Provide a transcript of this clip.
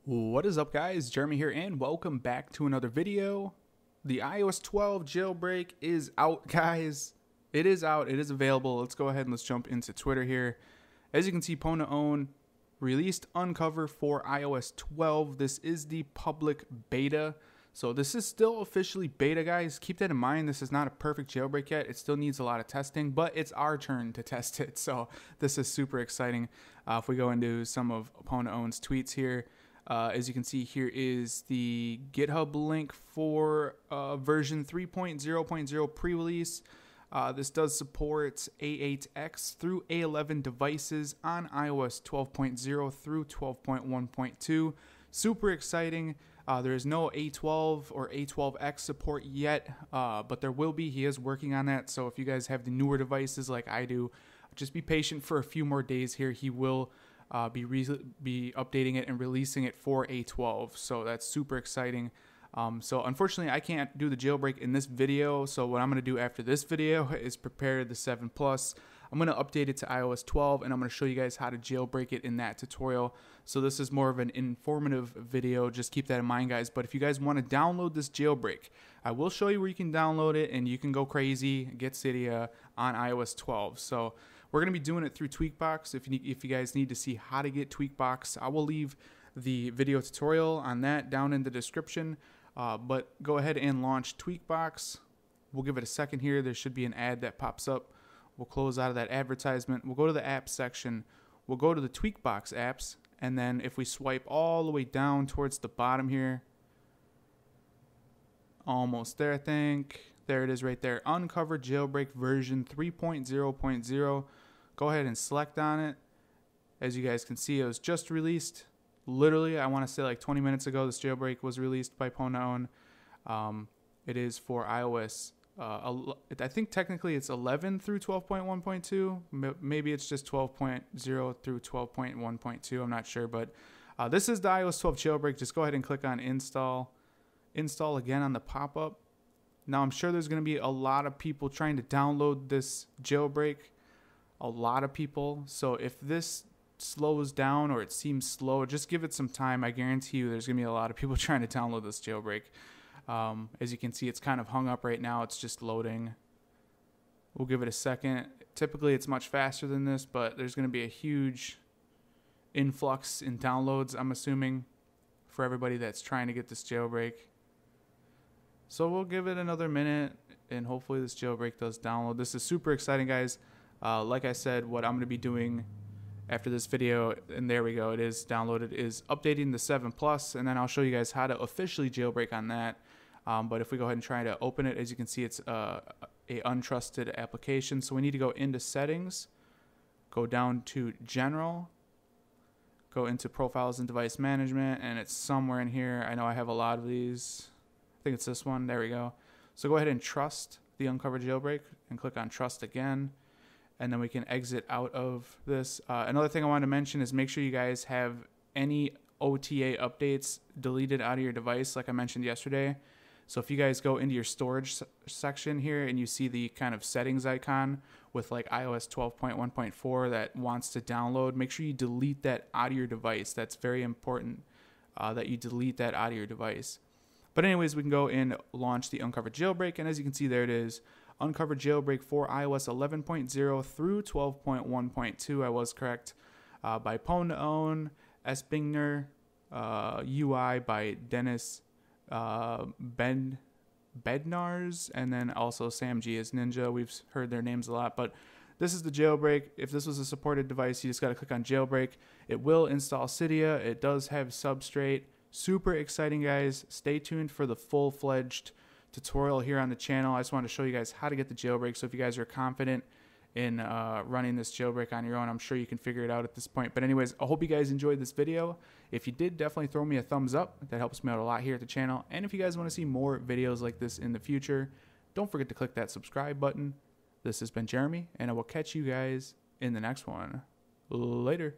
What is up, guys? Jeremy here, and welcome back to another video. The iOS 12 jailbreak is out, guys. It is out. It is available. Let's go ahead and let's jump into Twitter here. As you can see, Pwn2Own released Uncover for iOS 12. This is the public beta. So this is still officially beta, guys. Keep that in mind. This is not a perfect jailbreak yet. It still needs a lot of testing, but it's our turn to test it. So this is super exciting. If we go into some of Pwn2Own's tweets here, as you can see, here is the GitHub link for version 3.0.0 pre-release. This does support A8X through A11 devices on iOS 12.0 through 12.1.2. Super exciting. There is no A12 or A12X support yet, but there will be. He is working on that. So if you guys have the newer devices like I do, just be patient for a few more days here. He will be updating it and releasing it for A12. So that's super exciting. So unfortunately, I can't do the jailbreak in this video. So what I'm going to do after this video is prepare the 7 Plus. I'm going to update it to iOS 12, and I'm going to show you guys how to jailbreak it in that tutorial. So this is more of an informative video. Just keep that in mind, guys. But if you guys want to download this jailbreak, I will show you where you can download it, and you can go crazy, get Cydia on iOS 12. So we're going to be doing it through Tweakbox. If you guys need to see how to get Tweakbox, I will leave the video tutorial on that down in the description. But go ahead and launch Tweakbox. We'll give it a second here. There should be an ad that pops up. We'll close out of that advertisement. We'll go to the apps section. We'll go to the Tweakbox apps. And then if we swipe all the way down towards the bottom here, almost there, I think. There it is right there. Uncover jailbreak version 3.0.0. Go ahead and select on it. As you guys can see, it was just released. Literally, I want to say like 20 minutes ago, this jailbreak was released by Pwn2Own. It is for iOS. I think technically it's 11 through 12.1.2. Maybe it's just 12.0 through 12.1.2. I'm not sure, but this is the iOS 12 jailbreak. Just go ahead and click on install. Install again on the pop-up. Now, I'm sure there's going to be a lot of people trying to download this jailbreak. A lot of people. So if this slows down or it seems slow, just give it some time. I guarantee you there's going to be a lot of people trying to download this jailbreak. As you can see, it's kind of hung up right now. It's just loading. We'll give it a second. Typically, it's much faster than this, but there's going to be a huge influx in downloads, I'm assuming, for everybody that's trying to get this jailbreak. So we'll give it another minute, and hopefully this jailbreak does download. This is super exciting, guys. Like I said, what I'm going to be doing after this video, and there we go, it is downloaded, is updating the 7 Plus, and then I'll show you guys how to officially jailbreak on that. But if we go ahead and try to open it, as you can see, it's a untrusted application. So we need to go into settings, go down to general, go into profiles and device management, and it's somewhere in here. I know I have a lot of these. I think it's this one. There we go. So go ahead and trust the Uncover jailbreak and click on trust again. And then we can exit out of this. Another thing I wanted to mention is make sure you guys have any OTA updates deleted out of your device, like I mentioned yesterday. So if you guys go into your storage section here and you see the kind of settings icon with like iOS 12.1.4 that wants to download, make sure you delete that out of your device. That's very important that you delete that out of your device. But anyways, we can go and launch the Uncover jailbreak. And as you can see, there it is. Uncover jailbreak for iOS 11.0 through 12.1.2. I was correct. By Pwn2Own, S. Bingner, UI by Dennis Bednarz, and then also Sam G as Ninja. We've heard their names a lot, but this is the jailbreak. If this was a supported device, you just got to click on jailbreak. It will install Cydia. It does have Substrate. Super exciting, guys. Stay tuned for the full-fledged tutorial here on the channel. I just wanted to show you guys how to get the jailbreak. So if you guys are confident in running this jailbreak on your own, I'm sure you can figure it out at this point. But anyways, I hope you guys enjoyed this video. If you did, definitely throw me a thumbs up. That helps me out a lot here at the channel. And if you guys want to see more videos like this in the future, don't forget to click that subscribe button. This has been Jeremy, and I will catch you guys in the next one. Later.